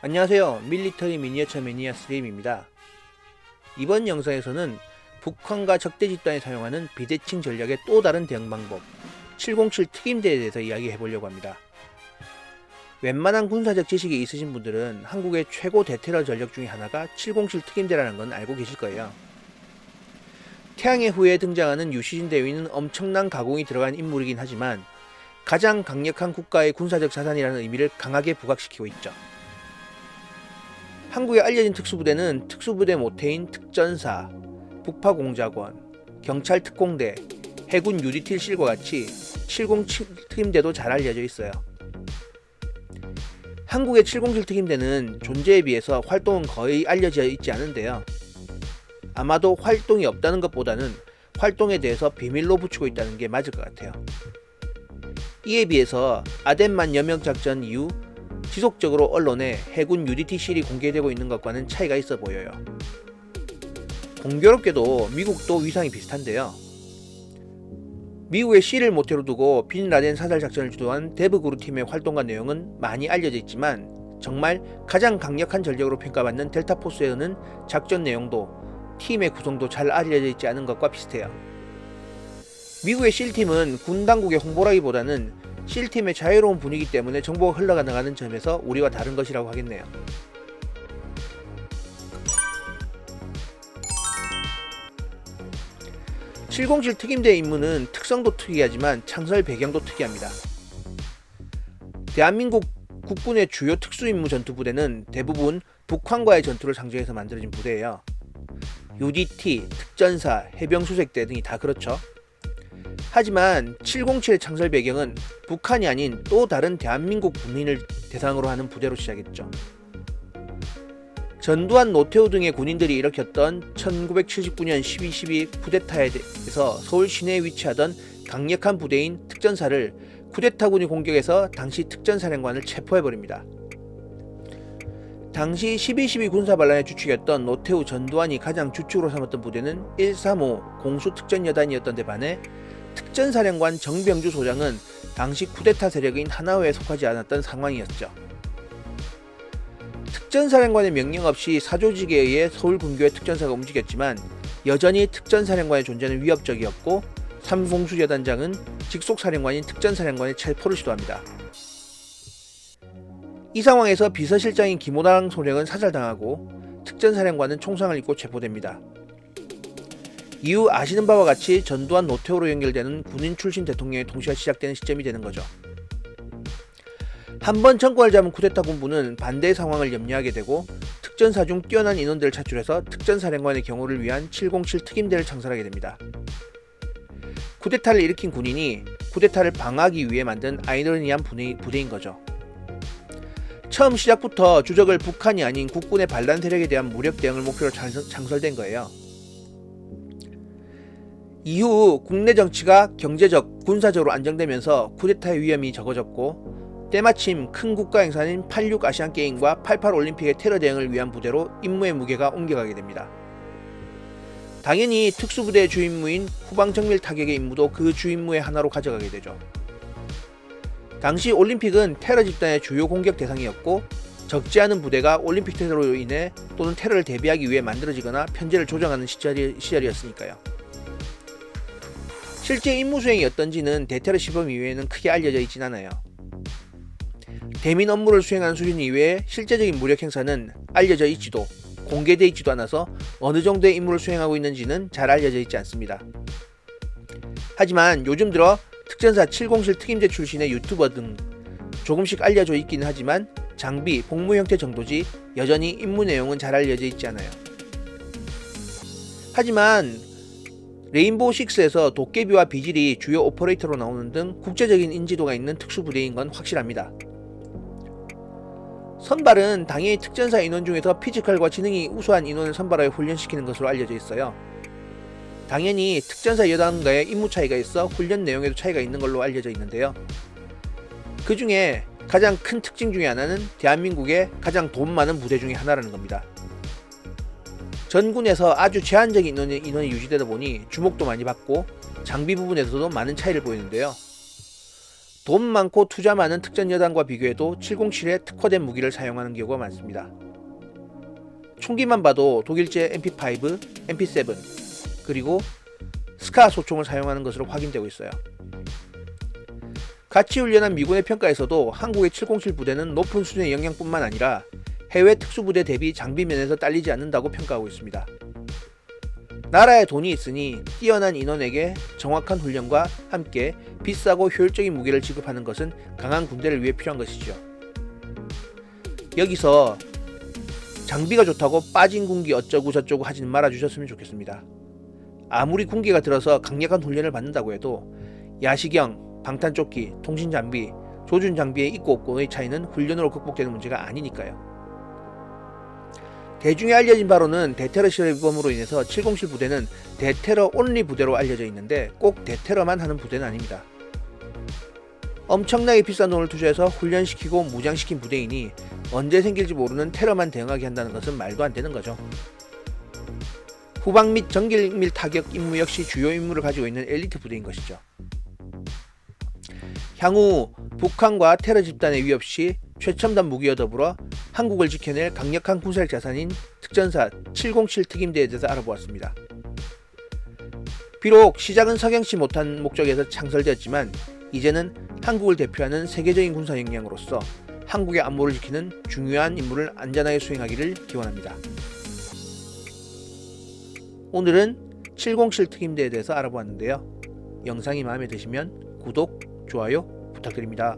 안녕하세요. 밀리터리 미니어처 매니아 스트림입니다. 이번 영상에서는 북한과 적대 집단이 사용하는 비대칭 전략의 또 다른 대응 방법 707 특임대에 대해서 이야기해 보려고 합니다. 웬만한 군사적 지식이 있으신 분들은 한국의 최고 대테러 전력 중에 하나가 707 특임대라는 건 알고 계실 거예요. 태양의 후예에 등장하는 유시진 대위는 엄청난 가공이 들어간 인물이긴 하지만 가장 강력한 국가의 군사적 자산이라는 의미를 강하게 부각시키고 있죠. 한국에 알려진 특수부대는 특수부대 모태인 특전사, 북파공작원, 경찰 특공대, 해군 UDT 실과 같이 707 특임대도 잘 알려져 있어요. 한국의 707 특임대는 존재에 비해서 활동은 거의 알려져 있지 않은데요. 아마도 활동이 없다는 것보다는 활동에 대해서 비밀로 붙이고 있다는 게 맞을 것 같아요. 이에 비해서 아덴만 여명작전 이후 지속적으로 언론에 해군 UDT-실이 공개되고 있는 것과는 차이가 있어 보여요. 공교롭게도 미국도 위상이 비슷한데요. 미국의 실을 모태로 두고 빈 라덴 사살 작전을 주도한 데브그루 팀의 활동과 내용은 많이 알려져 있지만 정말 가장 강력한 전력으로 평가받는 델타포스에는 작전 내용도 팀의 구성도 잘 알려져 있지 않은 것과 비슷해요. 미국의 실팀은 군 당국의 홍보라기보다는 실팀의 자유로운 분위기 때문에 정보가 흘러나가는 점에서 우리와 다른 것이라고 하겠네요. (707) 특임대의 임무는 특성도 특이하지만 창설 배경도 특이합니다. 대한민국 국군의 주요 특수임무 전투부대는 대부분 북한과의 전투를 상징해서 만들어진 부대예요. UDT, 특전사, 해병수색대 등이 다 그렇죠. 하지만 707의 창설 배경은 북한이 아닌 또 다른 대한민국 군인을 대상으로 하는 부대로 시작했죠. 전두환, 노태우 등의 군인들이 일으켰던 1979년 12.12 쿠데타에서 서울 시내에 위치하던 강력한 부대인 특전사를 쿠데타군이 공격해서 당시 특전사령관을 체포해버립니다. 당시 12.12 군사반란의 주축이었던 노태우, 전두환이 가장 주축으로 삼았던 부대는 135 공수특전여단이었던 데 반해 특전사령관 정병주 소장은 당시 쿠데타 세력인 하나회에 속하지 않았던 상황이었죠. 특전사령관의 명령 없이 사조직에 의해 서울 근교의 특전사가 움직였지만 여전히 특전사령관의 존재는 위협적이었고 삼공수여단장은 직속사령관인 특전사령관의 체포를 시도합니다. 이 상황에서 비서실장인 김호당 소령은 사살당하고 특전사령관은 총상을 입고 체포됩니다. 이후 아시는 바와 같이 전두환, 노태우로 연결되는 군인 출신 대통령의 통치가 시작되는 시점이 되는 거죠. 한번 정권을 잡은 쿠데타 군부는 반대의 상황을 염려하게 되고 특전사 중 뛰어난 인원들을 차출해서 특전사령관의 경호를 위한 707 특임대를 창설하게 됩니다. 쿠데타를 일으킨 군인이 쿠데타를 방어하기 위해 만든 아이러니한 부대인 거죠. 처음 시작부터 주적을 북한이 아닌 국군의 반란 세력에 대한 무력 대응을 목표로 창설된 거예요. 이후 국내 정치가 경제적, 군사적으로 안정되면서 쿠데타의 위험이 적어졌고 때마침 큰 국가 행사인 86 아시안게임과 88 올림픽의 테러 대응을 위한 부대로 임무의 무게가 옮겨가게 됩니다. 당연히 특수부대의 주임무인 후방정밀 타격의 임무도 그 주임무의 하나로 가져가게 되죠. 당시 올림픽은 테러 집단의 주요 공격 대상이었고 적지 않은 부대가 올림픽 테러로 인해 또는 테러를 대비하기 위해 만들어지거나 편제를 조정하는 시절이었으니까요. 실제 임무 수행이 어떤지는 대테러 시범 이외에는 크게 알려져 있진 않아요. 대민 업무를 수행하는 수준 이외에 실제적인 무력 행사는 알려져 있지도 공개되어 있지도 않아서 어느 정도의 임무를 수행하고 있는지는 잘 알려져 있지 않습니다. 하지만 요즘 들어 특전사 707 특임대 출신의 유튜버 등 조금씩 알려져 있기는 하지만 장비, 복무 형태 정도지 여전히 임무 내용은 잘 알려져 있지 않아요. 하지만 레인보우6에서 도깨비와 비질이 주요 오퍼레이터로 나오는 등 국제적인 인지도가 있는 특수부대인 건 확실합니다. 선발은 당연히 특전사 인원 중에서 피지컬과 지능이 우수한 인원을 선발하여 훈련시키는 것으로 알려져 있어요. 당연히 특전사 여단과의 임무 차이가 있어 훈련 내용에도 차이가 있는 걸로 알려져 있는데요. 그 중에 가장 큰 특징 중에 하나는 대한민국의 가장 돈 많은 부대 중에 하나라는 겁니다. 전군에서 아주 제한적인 인원이 유지되다 보니 주목도 많이 받고 장비 부분에서도 많은 차이를 보이는데요. 돈 많고 투자 많은 특전 여단과 비교해도 707에 특화된 무기를 사용하는 경우가 많습니다. 총기만 봐도 독일제 MP5, MP7 그리고 스카 소총을 사용하는 것으로 확인되고 있어요. 같이 훈련한 미군의 평가에서도 한국의 707 부대는 높은 수준의 역량뿐만 아니라 해외 특수부대 대비 장비 면에서 딸리지 않는다고 평가하고 있습니다. 나라에 돈이 있으니 뛰어난 인원에게 정확한 훈련과 함께 비싸고 효율적인 무기를 지급하는 것은 강한 군대를 위해 필요한 것이죠. 여기서 장비가 좋다고 빠진 군기 어쩌고 저쩌고 하지는 말아주셨으면 좋겠습니다. 아무리 군기가 들어서 강력한 훈련을 받는다고 해도 야시경, 방탄조끼, 통신장비, 조준장비의 있고 없고의 차이는 훈련으로 극복되는 문제가 아니니까요. 대중에 알려진 바로는 대테러 시범으로 인해서 707 부대는 대테러 온리 부대로 알려져 있는데 꼭 대테러만 하는 부대는 아닙니다. 엄청나게 비싼 돈을 투자해서 훈련시키고 무장시킨 부대이니 언제 생길지 모르는 테러만 대응하게 한다는 것은 말도 안 되는 거죠. 후방 및 전길밀 타격 임무 역시 주요 임무를 가지고 있는 엘리트 부대인 것이죠. 향후 북한과 테러 집단의 위협 시 최첨단 무기와 더불어 한국을 지켜낼 강력한 군사력 자산인 특전사 707 특임대에 대해서 알아보았습니다. 비록 시작은 석연치 못한 목적에서 창설되었지만 이제는 한국을 대표하는 세계적인 군사 역량으로서 한국의 안보를 지키는 중요한 임무를 안전하게 수행하기를 기원합니다. 오늘은 707 특임대에 대해서 알아보았는데요. 영상이 마음에 드시면 구독, 좋아요 부탁드립니다.